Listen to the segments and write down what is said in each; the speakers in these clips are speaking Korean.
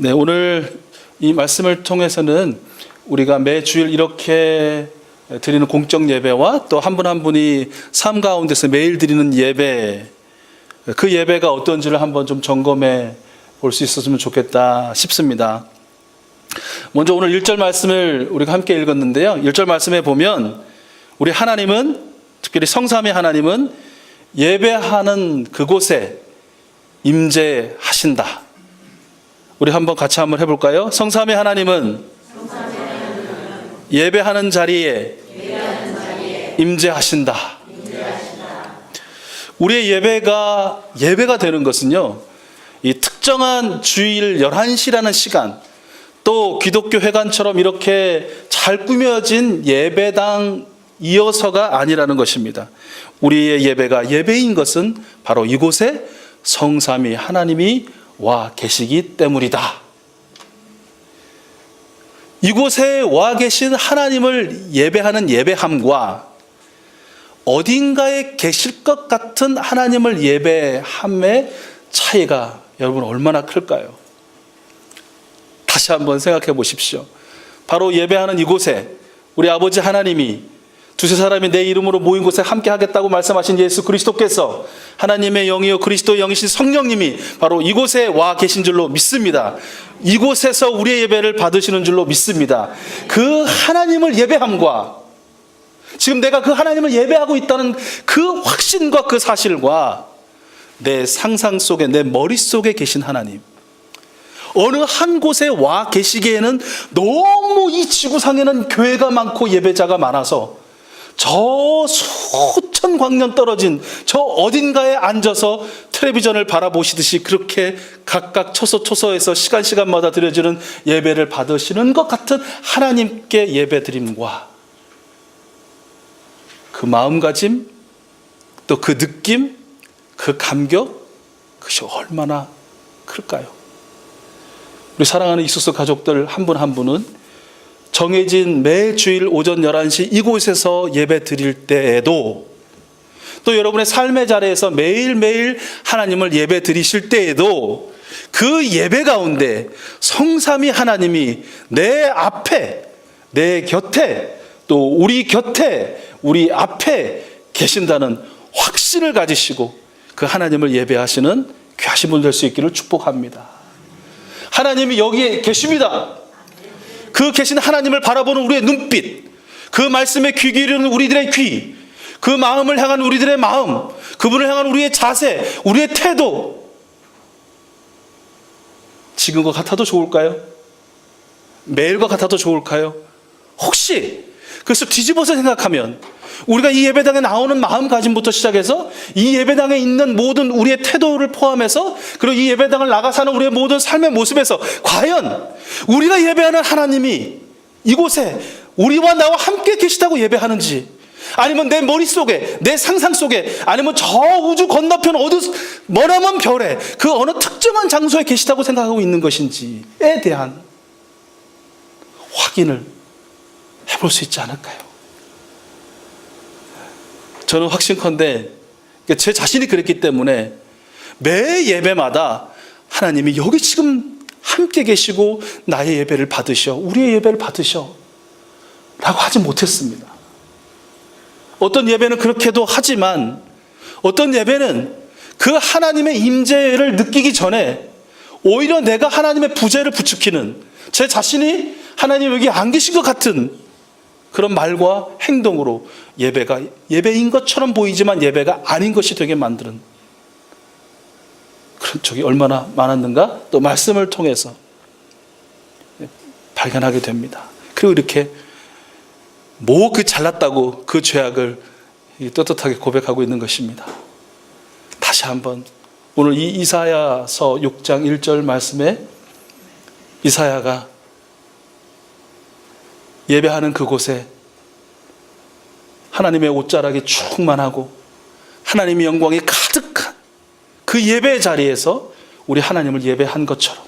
네, 오늘 이 말씀을 통해서는 우리가 매주일 이렇게 드리는 공적 예배와 또 한 분 한 분이 삶 가운데서 매일 드리는 예배, 그 예배가 어떤지를 한번 좀 점검해 볼 수 있었으면 좋겠다 싶습니다. 먼저 오늘 1절 말씀을 우리가 함께 읽었는데요. 1절 말씀에 보면 우리 하나님은, 특별히 성삼위 하나님은 예배하는 그곳에 임재하신다. 우리 한번 같이 한번 해볼까요? 성삼위 하나님은 예배하는 자리에 임재하신다. 우리의 예배가 되는 것은요, 이 특정한 주일 11시라는 시간, 또 기독교 회관처럼 이렇게 잘 꾸며진 예배당 이어서가 아니라는 것입니다. 우리의 예배가 예배인 것은 바로 이곳에 성삼위 하나님이 와 계시기 때문이다. 이곳에 와 계신 하나님을 예배하는 예배함과 어딘가에 계실 것 같은 하나님을 예배함의 차이가 여러분 얼마나 클까요? 다시 한번 생각해 보십시오. 바로 예배하는 이곳에 우리 아버지 하나님이 두세 사람이 내 이름으로 모인 곳에 함께 하겠다고 말씀하신 예수 그리스도께서 하나님의 영이요 그리스도의 영이신 성령님이 바로 이곳에 와 계신 줄로 믿습니다. 이곳에서 우리의 예배를 받으시는 줄로 믿습니다. 그 하나님을 예배함과 지금 내가 그 하나님을 예배하고 있다는 그 확신과 그 사실과 내 상상 속에, 내 머릿속에 계신 하나님, 어느 한 곳에 와 계시기에는 너무 이 지구상에는 교회가 많고 예배자가 많아서 저 수천 광년 떨어진 저 어딘가에 앉아서 텔레비전을 바라보시듯이 그렇게 각각 초소초소에서 시간마다 드려지는 예배를 받으시는 것 같은 하나님께 예배드림과 그 마음가짐, 또 그 느낌, 그 감격, 그것이 얼마나 클까요? 우리 사랑하는 이소서 가족들 한 분 한 분은 정해진 매주일 오전 11시 이곳에서 예배 드릴 때에도, 또 여러분의 삶의 자리에서 매일매일 하나님을 예배 드리실 때에도 그 예배 가운데 성삼위 하나님이 내 앞에, 내 곁에, 또 우리 곁에, 우리 앞에 계신다는 확신을 가지시고 그 하나님을 예배하시는 귀하신 분 될 수 있기를 축복합니다. 하나님이 여기에 계십니다. 그 계신 하나님을 바라보는 우리의 눈빛, 그 말씀에 귀 기울이는 우리들의 귀, 그 마음을 향한 우리들의 마음, 그분을 향한 우리의 자세, 우리의 태도, 지금과 같아도 좋을까요? 매일과 같아도 좋을까요? 혹시 그래서 뒤집어서 생각하면 우리가 이 예배당에 나오는 마음가짐부터 시작해서 이 예배당에 있는 모든 우리의 태도를 포함해서, 그리고 이 예배당을 나가 사는 우리의 모든 삶의 모습에서 과연 우리가 예배하는 하나님이 이곳에 우리와 나와 함께 계시다고 예배하는지, 아니면 내 머릿속에, 내 상상 속에, 아니면 저 우주 건너편 머나먼 별에 그 어느 특정한 장소에 계시다고 생각하고 있는 것인지에 대한 확인을 해볼 수 있지 않을까요? 저는 확신컨대 제 자신이 그랬기 때문에 매 예배마다 하나님이 여기 지금 함께 계시고 나의 예배를 받으셔, 우리의 예배를 받으셔 라고 하지 못했습니다. 어떤 예배는 그렇게도 하지만 어떤 예배는 그 하나님의 임재를 느끼기 전에 오히려 내가 하나님의 부재를 부추기는, 제 자신이 하나님 여기 안 계신 것 같은 그런 말과 행동으로 예배가 예배인 것처럼 보이지만 예배가 아닌 것이 되게 만드는 그런 적이 얼마나 많았는가 또 말씀을 통해서 발견하게 됩니다. 그리고 이렇게 그 잘났다고 그 죄악을 떳떳하게 고백하고 있는 것입니다. 다시 한번 오늘 이 이사야서 6장 1절 말씀에 이사야가 예배하는 그곳에 하나님의 옷자락이 충만하고 하나님의 영광이 가득한 그 예배 자리에서 우리 하나님을 예배한 것처럼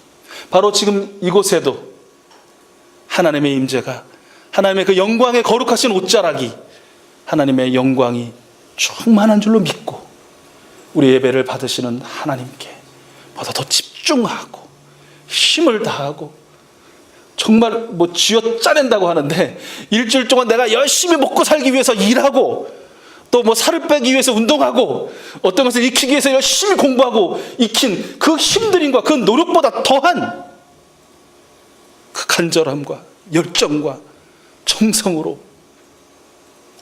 바로 지금 이곳에도 하나님의 임재가, 하나님의 그 영광의 거룩하신 옷자락이, 하나님의 영광이 충만한 줄로 믿고 우리 예배를 받으시는 하나님께 보다 더 집중하고 힘을 다하고 정말 뭐 쥐어 짜낸다고 하는데 일주일 동안 내가 열심히 먹고 살기 위해서 일하고 또 뭐 살을 빼기 위해서 운동하고 어떤 것을 익히기 위해서 열심히 공부하고 익힌 그 힘들임과 그 노력보다 더한 그 간절함과 열정과 정성으로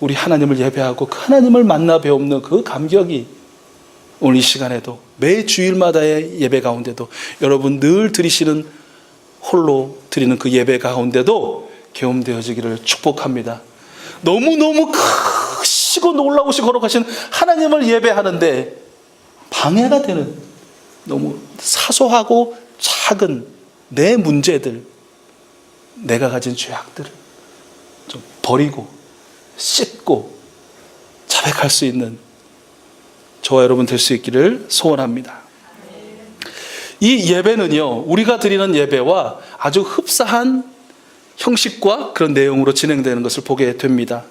우리 하나님을 예배하고 그 하나님을 만나 배우는 그 감격이 오늘 이 시간에도 매 주일마다의 예배 가운데도 여러분 늘 드리시는 홀로 드리는 그 예배 가운데도 경험되어지기를 축복합니다. 너무너무 크시고 놀라우시고 거룩하신 하나님을 예배하는데 방해가 되는 너무 사소하고 작은 내 문제들, 내가 가진 죄악들을 좀 버리고 씻고 자백할 수 있는 저와 여러분 될 수 있기를 소원합니다. 이 예배는요, 우리가 드리는 예배와 아주 흡사한 형식과 그런 내용으로 진행되는 것을 보게 됩니다.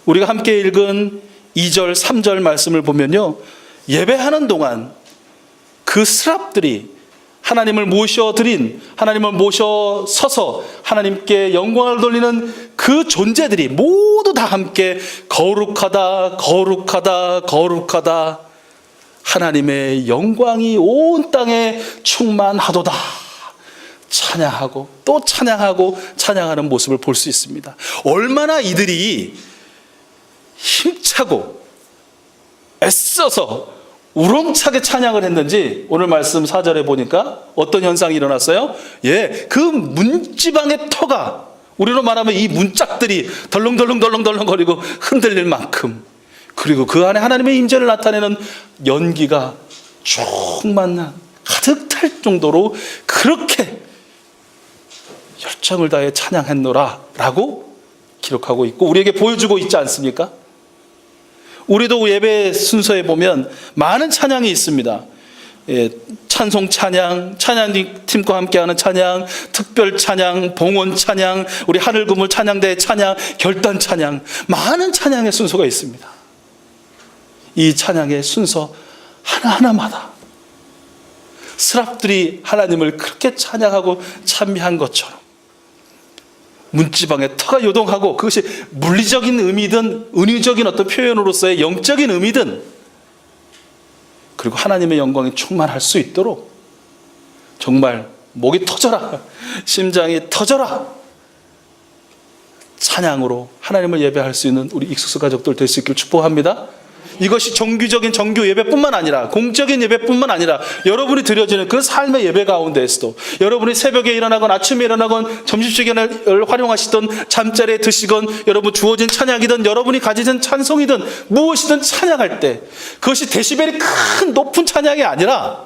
우리가 함께 읽은 2절, 3절 말씀을 보면요, 예배하는 동안 그 스랍들이 하나님을 모셔드린, 하나님을 모셔서서 하나님께 영광을 돌리는 그 존재들이 모두 다 함께 거룩하다, 거룩하다, 거룩하다, 하나님의 영광이 온 땅에 충만하도다 찬양하고 또 찬양하고 찬양하는 모습을 볼 수 있습니다. 얼마나 이들이 힘차고 애써서 우렁차게 찬양을 했는지 오늘 말씀 4절에 보니까 어떤 현상이 일어났어요? 그 문지방의 터가, 우리로 말하면 이 문짝들이 덜렁덜렁거리고 흔들릴 만큼, 그리고 그 안에 하나님의 임재를 나타내는 연기가 충만한 가득 찰 정도로 그렇게 열정을 다해 찬양했노라 라고 기록하고 있고 우리에게 보여주고 있지 않습니까? 우리도 예배 순서에 보면 많은 찬양이 있습니다. 찬송 찬양, 찬양팀과 함께하는 찬양, 특별 찬양, 봉헌 찬양, 우리 하늘금을 찬양대 찬양, 결단 찬양, 많은 찬양의 순서가 있습니다. 이 찬양의 순서 하나하나마다 스랍들이 하나님을 그렇게 찬양하고 찬미한 것처럼 문지방에 터가 요동하고, 그것이 물리적인 의미든 은유적인 어떤 표현으로서의 영적인 의미든, 그리고 하나님의 영광이 충만할 수 있도록 정말 목이 터져라, 심장이 터져라 찬양으로 하나님을 예배할 수 있는 우리 익숙수 가족들 될 수 있기를 축복합니다. 이것이 정규적인 정규 예배뿐만 아니라 공적인 예배뿐만 아니라 여러분이 드려지는 그 삶의 예배 가운데에서도, 여러분이 새벽에 일어나건 아침에 일어나건 점심시간을 활용하시던 잠자리에 드시건 여러분 주어진 찬양이든 여러분이 가지는 찬송이든 무엇이든 찬양할 때 그것이 데시벨이 큰 높은 찬양이 아니라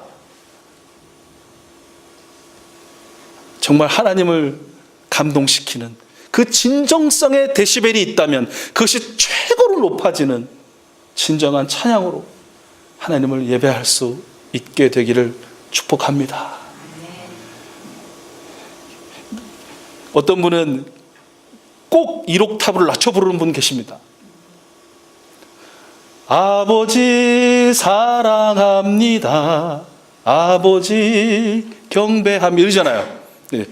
정말 하나님을 감동시키는 그 진정성의 데시벨이 있다면 그것이 최고로 높아지는 진정한 찬양으로 하나님을 예배할 수 있게 되기를 축복합니다. 어떤 분은 꼭 1옥탑을 낮춰 부르는 분 계십니다. 아버지 사랑합니다, 아버지 경배합니다 이러잖아요. 네.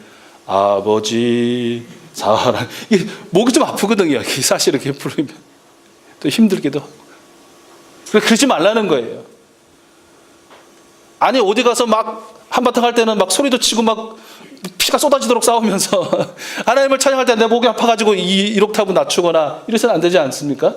아버지 사랑, 이게 목이 좀 아프거든요. 사실 이렇게 부르면 또 힘들기도 하고. 그러지 말라는 거예요. 아니 어디 가서 막 한바탕 할 때는 막 소리도 치고 막 피가 쏟아지도록 싸우면서 하나님을 찬양할 때 내 목이 아파가지고 1옥타브 낮추거나 이래서는 안 되지 않습니까?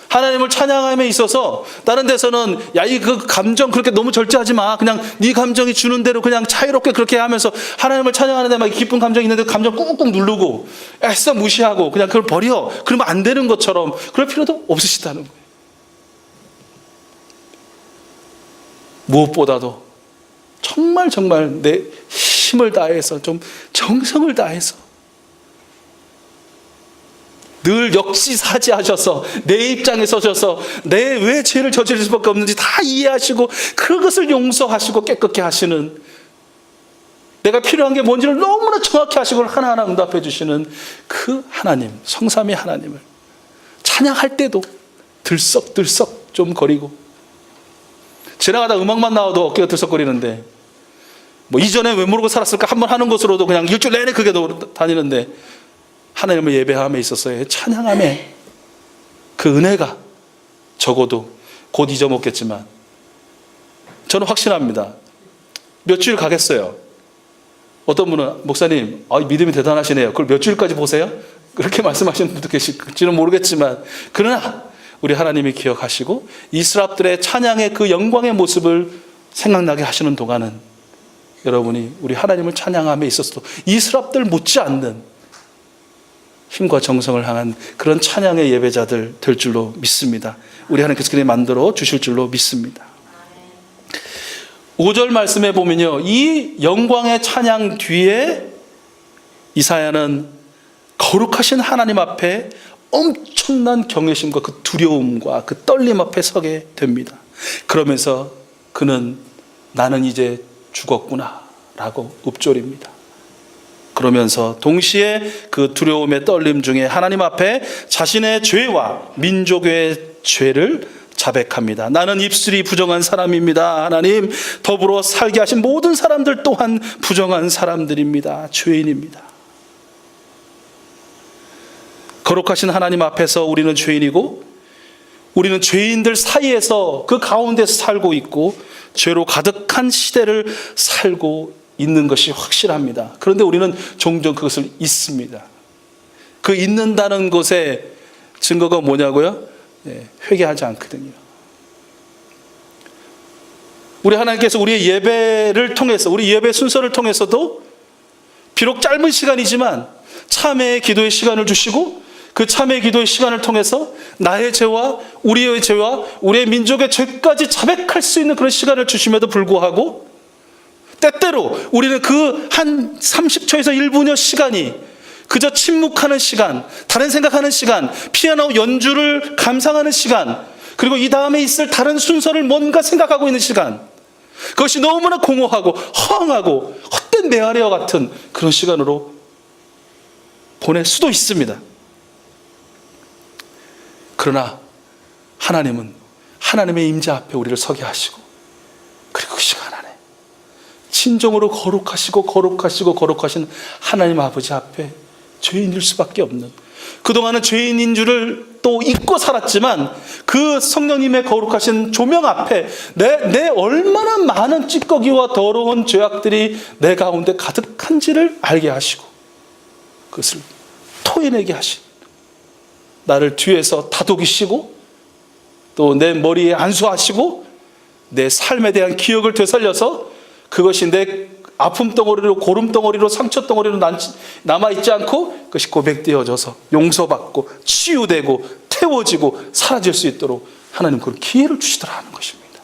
하나님을 찬양함에 있어서 다른 데서는 야, 이 그 감정 그렇게 너무 절제하지 마, 그냥 네 감정이 주는 대로 그냥 자유롭게 그렇게 하면서 하나님을 찬양하는데 막 기쁜 감정이 있는데 감정 꾹꾹 누르고 애써 무시하고 그냥 그걸 버려, 그러면 안 되는 것처럼 그럴 필요도 없으시다는 거예요. 무엇보다도 정말 내 힘을 다해서 좀 정성을 다해서 늘 역지사지하셔서 내 입장에 서셔서 내 왜 죄를 저지를 수밖에 없는지 다 이해하시고 그것을 용서하시고 깨끗게 하시는, 내가 필요한 게 뭔지를 너무나 정확히 하시고 하나하나 응답해 주시는 그 하나님, 성삼위 하나님을 찬양할 때도 들썩들썩 좀 거리고, 지나가다 음악만 나와도 어깨가 들썩거리는데 뭐 이전에 왜 모르고 살았을까 한번 하는 것으로도 그냥 일주일 내내 그게 다니는데 하나님을 예배함에 있어서의 찬양함에 그 은혜가 적어도 곧 잊어먹겠지만 저는 확신합니다. 몇 주일 가겠어요. 어떤 분은 목사님 믿음이 대단하시네요. 그걸 몇 주일까지 보세요? 그렇게 말씀하시는 분도 계실지는 모르겠지만 그러나 우리 하나님이 기억하시고 이스라엘들의 찬양의 그 영광의 모습을 생각나게 하시는 동안은 여러분이 우리 하나님을 찬양함에 있어서도 이스라엘들 못지않는 힘과 정성을 향한 그런 찬양의 예배자들 될 줄로 믿습니다. 우리 하나님께서 그렇게 만들어 주실 줄로 믿습니다. 5절 말씀에 보면요, 이 영광의 찬양 뒤에 이사야는 거룩하신 하나님 앞에 엄청난 경외심과 그 두려움과 그 떨림 앞에 서게 됩니다. 그러면서 그는 나는 이제 죽었구나 라고 읊조립니다. 그러면서 동시에 그 두려움의 떨림 중에 하나님 앞에 자신의 죄와 민족의 죄를 자백합니다. 나는 입술이 부정한 사람입니다. 하나님, 더불어 살게 하신 모든 사람들 또한 부정한 사람들입니다. 죄인입니다. 거룩하신 하나님 앞에서 우리는 죄인이고 우리는 죄인들 사이에서 그 가운데서 살고 있고 죄로 가득한 시대를 살고 있는 것이 확실합니다. 그런데 우리는 종종 그것을 잊습니다. 그 잊는다는 것의 증거가 뭐냐고요? 회개하지 않거든요. 우리 하나님께서 우리의 예배를 통해서, 우리 예배 순서를 통해서도 비록 짧은 시간이지만 참회의 기도의 시간을 주시고 그 참회의 기도의 시간을 통해서 나의 죄와 우리의 죄와 우리의 민족의 죄까지 자백할 수 있는 그런 시간을 주심에도 불구하고 때때로 우리는 그 한 30초에서 1분여 시간이 그저 침묵하는 시간, 다른 생각하는 시간, 피아노 연주를 감상하는 시간, 그리고 이 다음에 있을 다른 순서를 뭔가 생각하고 있는 시간, 그것이 너무나 공허하고 허황하고 헛된 메아리와 같은 그런 시간으로 보낼 수도 있습니다. 그러나 하나님은 하나님의 임재 앞에 우리를 서게 하시고 그리고 그 시간 안에 진정으로 거룩하신 하나님 아버지 앞에 죄인일 수밖에 없는, 그동안은 죄인인 줄을 또 잊고 살았지만 그 성령님의 거룩하신 조명 앞에 내 얼마나 많은 찌꺼기와 더러운 죄악들이 내 가운데 가득한지를 알게 하시고 그것을 토해내게 하신, 나를 뒤에서 다독이시고 또 내 머리에 안수하시고 내 삶에 대한 기억을 되살려서 그것이 내 아픔 덩어리로, 고름 덩어리로, 상처 덩어리로 남아있지 않고 그것이 고백되어져서 용서받고 치유되고 태워지고 사라질 수 있도록 하나님 그런 기회를 주시더라 하는 것입니다.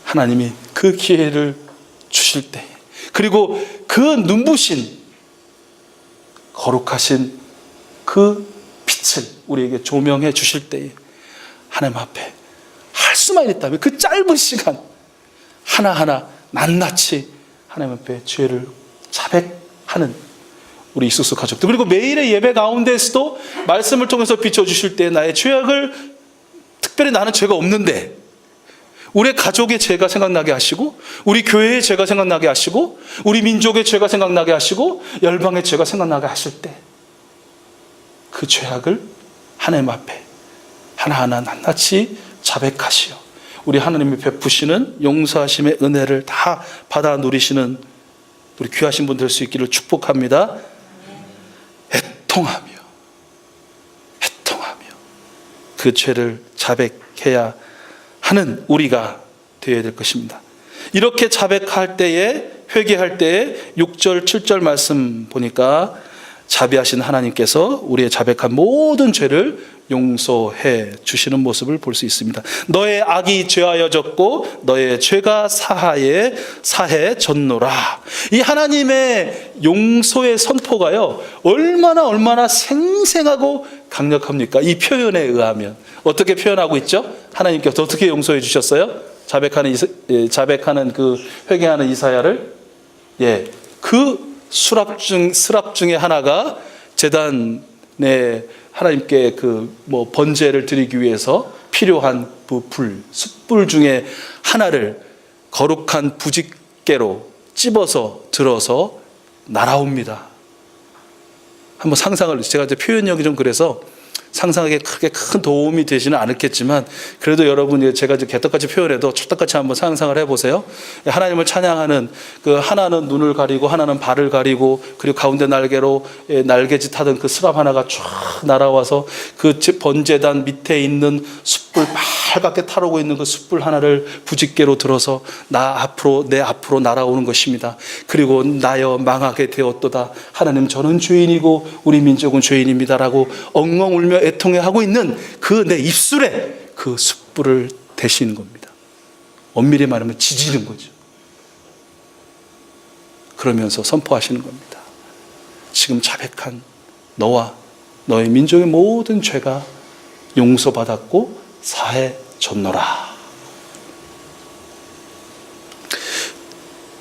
하나님이 그 기회를 주실 때, 그리고 그 눈부신 거룩하신 그 빛을 우리에게 조명해 주실 때에 하나님 앞에 할 수만 있다면 그 짧은 시간 하나하나 낱낱이 하나님 앞에 죄를 자백하는 우리 이소서 가족들, 그리고 매일의 예배 가운데서도 말씀을 통해서 비춰주실 때 나의 죄악을, 특별히 나는 죄가 없는데 우리 가족의 죄가 생각나게 하시고 우리 교회의 죄가 생각나게 하시고 우리 민족의 죄가 생각나게 하시고 열방의 죄가 생각나게 하실 때 그 죄악을 하나님 앞에 하나하나 낱낱이 자백하시어 우리 하나님이 베푸시는 용서하심의 은혜를 다 받아 누리시는 우리 귀하신 분 될 수 있기를 축복합니다. 애통하며 그 죄를 자백해야 하는 우리가 되어야 될 것입니다. 이렇게 자백할 때에, 회개할 때에 6절 7절 말씀 보니까 자비하신 하나님께서 우리의 자백한 모든 죄를 용서해 주시는 모습을 볼 수 있습니다. 너의 악이 죄하여졌고 너의 죄가 사해졌노라. 이 하나님의 용서의 선포가요, 얼마나 생생하고 강력합니까? 이 표현에 의하면 어떻게 표현하고 있죠? 하나님께서 어떻게 용서해 주셨어요? 자백하는 그 회개하는 이사야를, 그 수랍 중에 하나가 제단에 하나님께 번제를 드리기 위해서 필요한 숯불 중에 하나를 거룩한 부집개로 찝어서 들어서 날아옵니다. 한번 상상을, 제가 이제 표현력이 좀 그래서 상상하기에 크게 큰 도움이 되지는 않았겠지만, 그래도 여러분, 제가 이제 개떡같이 표현해도 찰떡같이 한번 상상을 해보세요. 하나님을 찬양하는, 그 하나는 눈을 가리고 하나는 발을 가리고, 그리고 가운데 날개로 날개짓 하던 그 스랍 하나가 쫙 날아와서 그 번제단 밑에 있는 숯불, 빨갛게 타오르고 있는 그 숯불 하나를 부집게로 들어서 내 앞으로 날아오는 것입니다. 그리고 나여 망하게 되었도다, 하나님 저는 죄인이고 우리 민족은 죄인입니다라고 엉엉 울며 애통해하고 있는 그 내 입술에 그 숯불을 대시는 겁니다. 엄밀히 말하면 지지는 거죠. 그러면서 선포하시는 겁니다. 지금 자백한 너와 너의 민족의 모든 죄가 용서받았고 사해졌노라.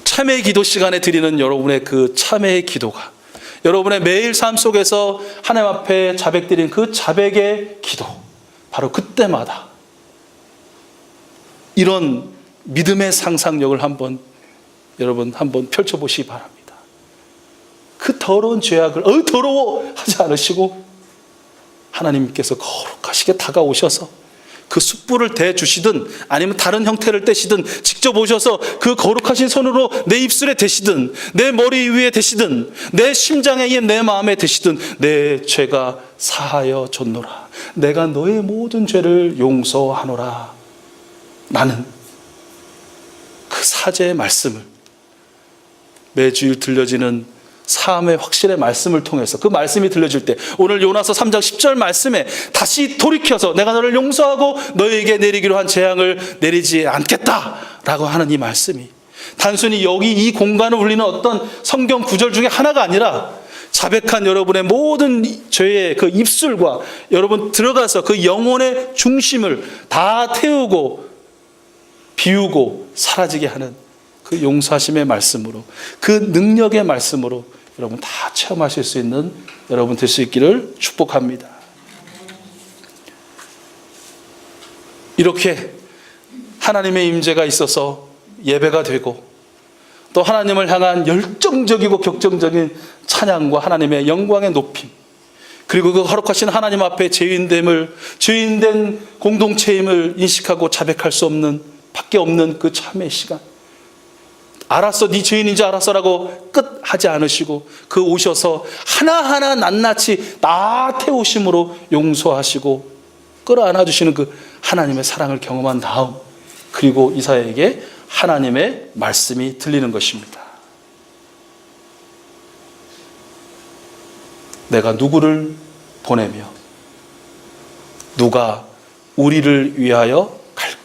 참회의 기도 시간에 드리는 여러분의 그 참회의 기도가, 여러분의 매일 삶 속에서 하나님 앞에 자백드린 그 자백의 기도, 바로 그때마다 이런 믿음의 상상력을 여러분 한번 펼쳐보시기 바랍니다. 그 더러운 죄악을 더러워 하지 않으시고 하나님께서 거룩하시게 다가오셔서 그 숯불을 대주시든 아니면 다른 형태를 떼시든 직접 오셔서 그 거룩하신 손으로 내 입술에 대시든 내 머리 위에 대시든 내 심장에 내 마음에 대시든 내 죄가 사하여 줬노라. 내가 너의 모든 죄를 용서하노라. 나는 그 사제의 말씀을, 매주일 들려지는 삶의 확실의 말씀을 통해서 그 말씀이 들려질 때, 오늘 요나서 3장 10절 말씀에 다시 돌이켜서 내가 너를 용서하고 너에게 내리기로 한 재앙을 내리지 않겠다라고 하는 이 말씀이 단순히 여기 이 공간을 울리는 어떤 성경 구절 중에 하나가 아니라, 자백한 여러분의 모든 죄의 그 입술과 여러분 들어가서 그 영혼의 중심을 다 태우고 비우고 사라지게 하는 그 용서하심의 말씀으로, 그 능력의 말씀으로 여러분 다 체험하실 수 있는 여러분 될 수 있기를 축복합니다. 이렇게 하나님의 임재가 있어서 예배가 되고, 또 하나님을 향한 열정적이고 격정적인 찬양과 하나님의 영광의 높임, 그리고 그 거룩하신 하나님 앞에 죄인된 공동체임을 인식하고 자백할 수 없는 밖에 없는 그 참의 시간, 알았어 네 죄인인지 알았어라고 끝 하지 않으시고 그 오셔서 하나하나 낱낱이 다 태우심으로 용서하시고 끌어안아 주시는 그 하나님의 사랑을 경험한 다음, 그리고 이사야에게 하나님의 말씀이 들리는 것입니다. 내가 누구를 보내며 누가 우리를 위하여 갈고.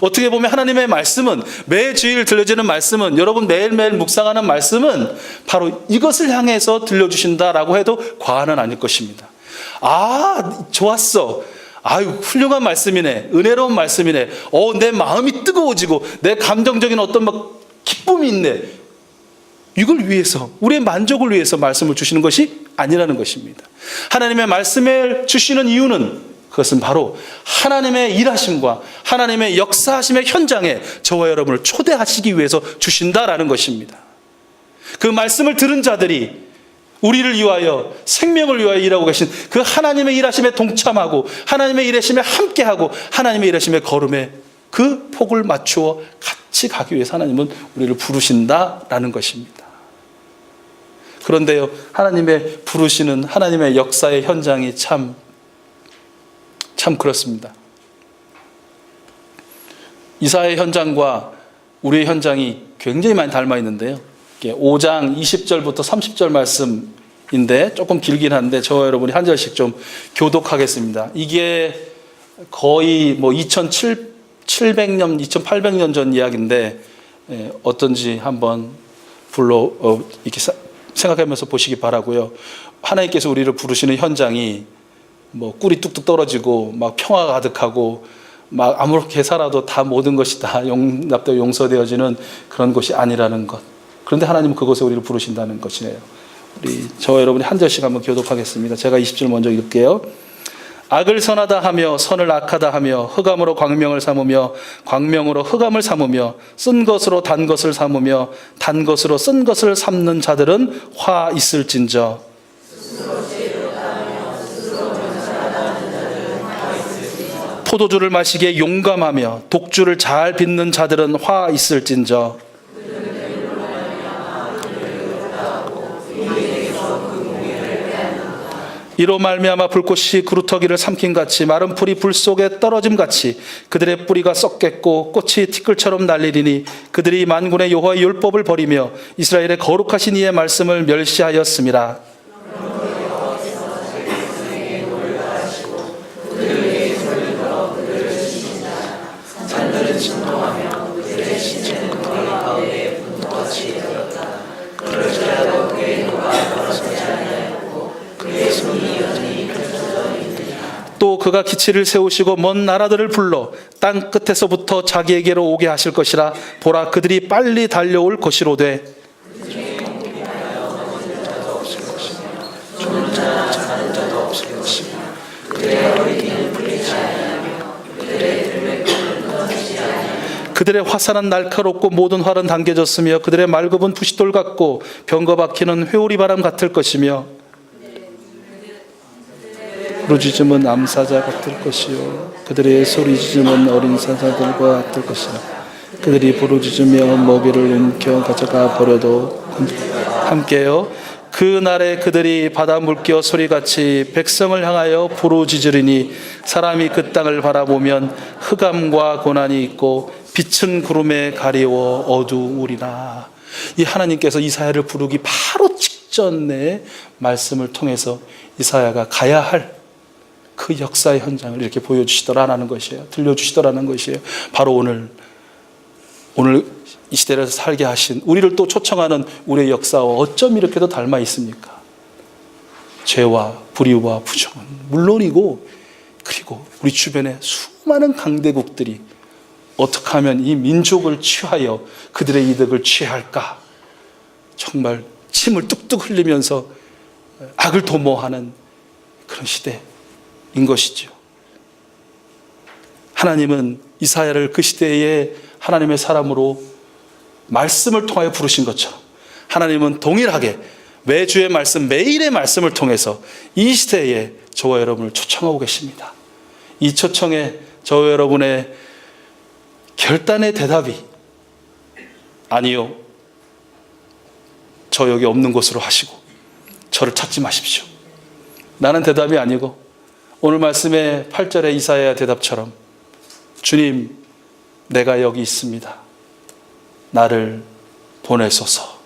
어떻게 보면 하나님의 말씀은, 매주일 들려지는 말씀은, 여러분 매일매일 묵상하는 말씀은 바로 이것을 향해서 들려주신다라고 해도 과언은 아닐 것입니다. 아, 좋았어. 아유, 훌륭한 말씀이네. 은혜로운 말씀이네. 내 마음이 뜨거워지고 내 감정적인 어떤 막 기쁨이 있네. 이걸 위해서, 우리의 만족을 위해서 말씀을 주시는 것이 아니라는 것입니다. 하나님의 말씀을 주시는 이유는, 그것은 바로 하나님의 일하심과 하나님의 역사하심의 현장에 저와 여러분을 초대하시기 위해서 주신다라는 것입니다. 그 말씀을 들은 자들이 우리를 위하여, 생명을 위하여 일하고 계신 그 하나님의 일하심에 동참하고 하나님의 일하심에 함께하고 하나님의 일하심의 걸음에 그 폭을 맞추어 같이 가기 위해서 하나님은 우리를 부르신다라는 것입니다. 그런데요, 하나님의 부르시는 하나님의 역사의 현장이 참 그렇습니다. 이사야의 현장과 우리의 현장이 굉장히 많이 닮아 있는데요, 5장 20절부터 30절 말씀인데 조금 길긴 한데 저와 여러분이 한 절씩 좀 교독하겠습니다. 이게 거의 2700년, 2800년 전 이야기인데 어떤지 한번 이렇게 생각하면서 보시기 바라고요. 하나님께서 우리를 부르시는 현장이 꿀이 뚝뚝 떨어지고 막 평화가 가득하고 막 아무렇게 살아도 다 모든 것이 다 용납되어 용서되어지는 그런 것이 아니라는 것. 그런데 하나님은 그것에 우리를 부르신다는 것이네요. 저와 여러분이 한 절씩 한번 교독하겠습니다. 제가 20절 먼저 읽을게요. 악을 선하다 하며 선을 악하다 하며 흑암으로 광명을 삼으며 광명으로 흑암을 삼으며 쓴 것으로 단 것을 삼으며 단 것으로 쓴 것을 삼는 자들은 화 있을진저. 포도주를 마시기에 용감하며 독주를 잘 빚는 자들은 화 있을진저. 이로 말미암아 불꽃이 그루터기를 삼킨 같이 마른 풀이 불 속에 떨어짐 같이 그들의 뿌리가 썩겠고 꽃이 티끌처럼 날리리니 그들이 만군의 여호와의 율법을 버리며 이스라엘의 거룩하신 이의 말씀을 멸시하였습니다. 또 그가 기치를 세우시고 먼 나라들을 불러 땅 끝에서부터 자기에게로 오게 하실 것이라. 보라, 그들이 빨리 달려올 것이로되 그들의 화살은 날카롭고 모든 활은 당겨졌으며 그들의 말급은 부싯돌 같고 병거 박히는 회오리 바람 같을 것이며 부르짖음은 암사자 같을 것이요 그들의 소리짖음은 어린 사자들과 같을 것이라. 그들이 부르짖으며 먹이를 움켜 가져가 버려도 함께요 그 날에 그들이 바다 물결 소리같이 백성을 향하여 부르짖으리니 사람이 그 땅을 바라보면 흑암과 고난이 있고 빛은 구름에 가리워 어두우리라. 이 하나님께서 이사야를 부르기 바로 직전에 말씀을 통해서 이사야가 가야 할 그 역사의 현장을 이렇게 보여주시더라라는 것이에요. 들려주시더라는 것이에요. 바로 오늘 이 시대를 살게 하신 우리를 또 초청하는 우리의 역사와 어쩜 이렇게도 닮아 있습니까? 죄와 불의와 부정은 물론이고 그리고 우리 주변에 수많은 강대국들이 어떻게 하면 이 민족을 취하여 그들의 이득을 취할까? 정말 침을 뚝뚝 흘리면서 악을 도모하는 그런 시대인 것이죠. 하나님은 이사야를 그 시대에 하나님의 사람으로 말씀을 통하여 부르신 것처럼 하나님은 동일하게 매주의 말씀, 매일의 말씀을 통해서 이 시대에 저와 여러분을 초청하고 계십니다. 이 초청에 저와 여러분의 결단의 대답이 아니요, 저 여기 없는 곳으로 하시고 저를 찾지 마십시오, 나는 대답이 아니고 오늘 말씀의 8절의 이사야 대답처럼 주님, 내가 여기 있습니다, 나를 보내소서.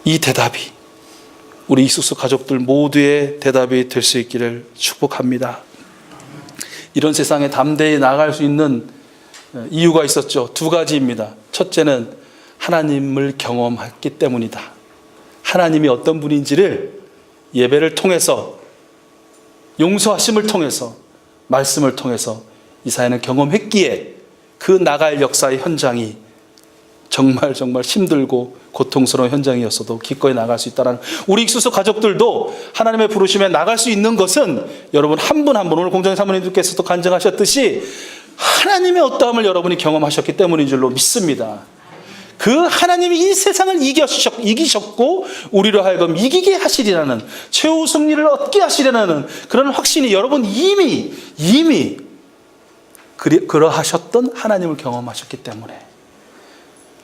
이 대답이 우리 이수수 가족들 모두의 대답이 될 수 있기를 축복합니다. 이런 세상에 담대히 나아갈 수 있는 이유가 있었죠. 두 가지입니다. 첫째는 하나님을 경험했기 때문이다. 하나님이 어떤 분인지를 예배를 통해서, 용서하심을 통해서, 말씀을 통해서 이사야는 경험했기에 그 나갈 역사의 현장이 정말 힘들고 고통스러운 현장이었어도 기꺼이 나갈 수 있다는, 우리 익수수 가족들도 하나님의 부르심에 나갈 수 있는 것은 여러분 한 분 한 분, 오늘 공장의 사모님들께서도 간증하셨듯이 하나님의 어떠함을 여러분이 경험하셨기 때문인 줄로 믿습니다. 그 하나님이 이 세상을 이기셨고 우리로 하여금 이기게 하시리라는, 최후 승리를 얻게 하시리라는 그런 확신이 여러분 이미 그러하셨던 하나님을 경험하셨기 때문에,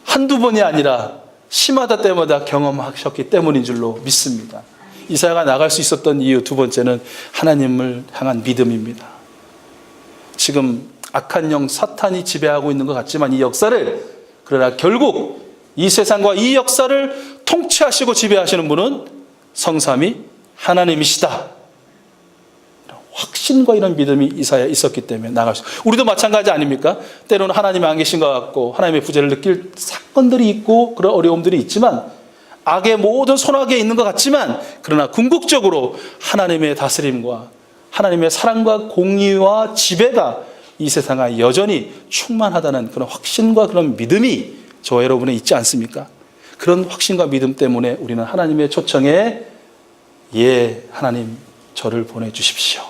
한두 번이 아니라 시마다 때마다 경험하셨기 때문인 줄로 믿습니다. 이사야가 나갈 수 있었던 이유 두 번째는 하나님을 향한 믿음입니다. 지금 악한 영 사탄이 지배하고 있는 것 같지만 이 역사를, 그러나 결국 이 세상과 이 역사를 통치하시고 지배하시는 분은 성삼위 하나님이시다. 확신과 이런 믿음이 이사야에 있었기 때문에 나갈 수, 우리도 마찬가지 아닙니까? 때로는 하나님이 안 계신 것 같고 하나님의 부재를 느낄 사건들이 있고 그런 어려움들이 있지만, 악의 모든 손아귀에 있는 것 같지만, 그러나 궁극적으로 하나님의 다스림과 하나님의 사랑과 공의와 지배가 이 세상에 여전히 충만하다는 그런 확신과 그런 믿음이 저와 여러분에 있지 않습니까? 그런 확신과 믿음 때문에 우리는 하나님의 초청에 예, 하나님 저를 보내주십시오.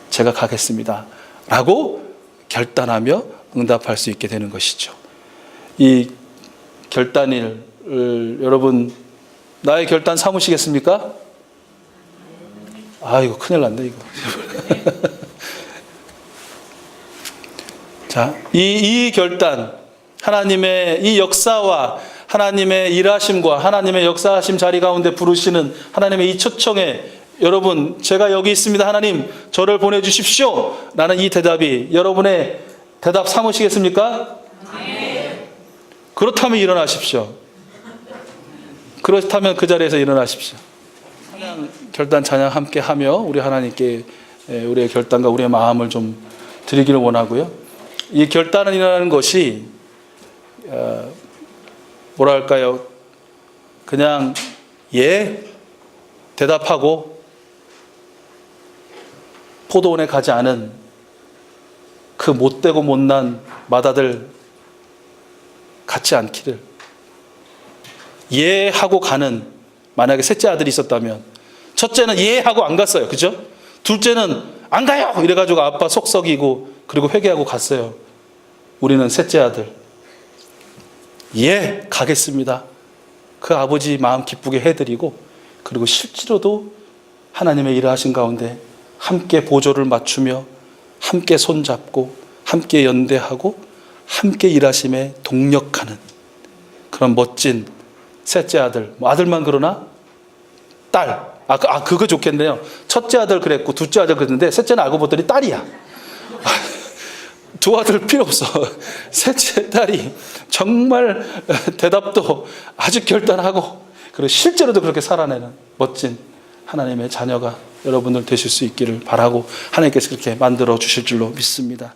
제가 가겠습니다. 라고 결단하며 응답할 수 있게 되는 것이죠. 이 결단을 여러분 나의 결단 삼으시겠습니까? 이거 큰일 났네 이거. 자, 이 결단, 하나님의 이 역사와 하나님의 일하심과 하나님의 역사하심 자리 가운데 부르시는 하나님의 이 초청에 여러분 제가 여기 있습니다. 하나님 저를 보내주십시오. 라는 이 대답이 여러분의 대답 삼으시겠습니까? 네. 그렇다면 일어나십시오. 그렇다면 그 자리에서 일어나십시오. 결단 찬양 함께 하며 우리 하나님께 우리의 결단과 우리의 마음을 좀 드리기를 원하고요. 이 결단을 일어나는 것이 뭐랄까요? 그냥 예 대답하고 포도원에 가지 않은 그 못되고 못난 맏아들 같지 않기를. 예 하고 가는, 만약에 셋째 아들이 있었다면 첫째는 예 하고 안 갔어요. 그죠? 둘째는 안 가요 이래가지고 아빠 속 썩이고 그리고 회개하고 갔어요. 우리는 셋째 아들 예 가겠습니다. 그 아버지 마음 기쁘게 해드리고 그리고 실제로도 하나님의 일을 하신 가운데 함께 보조를 맞추며 함께 손잡고 함께 연대하고 함께 일하심에 동력하는 그런 멋진 셋째 아들, 아들만 그러나 딸, 그거 좋겠네요. 첫째 아들 그랬고 둘째 아들 그랬는데 셋째는 알고 봤더니 딸이야. 두 아들 필요 없어. 셋째 딸이 정말 대답도 아주 결단하고 그리고 실제로도 그렇게 살아내는 멋진 하나님의 자녀가 여러분들 되실 수 있기를 바라고 하나님께서 그렇게 만들어 주실 줄로 믿습니다.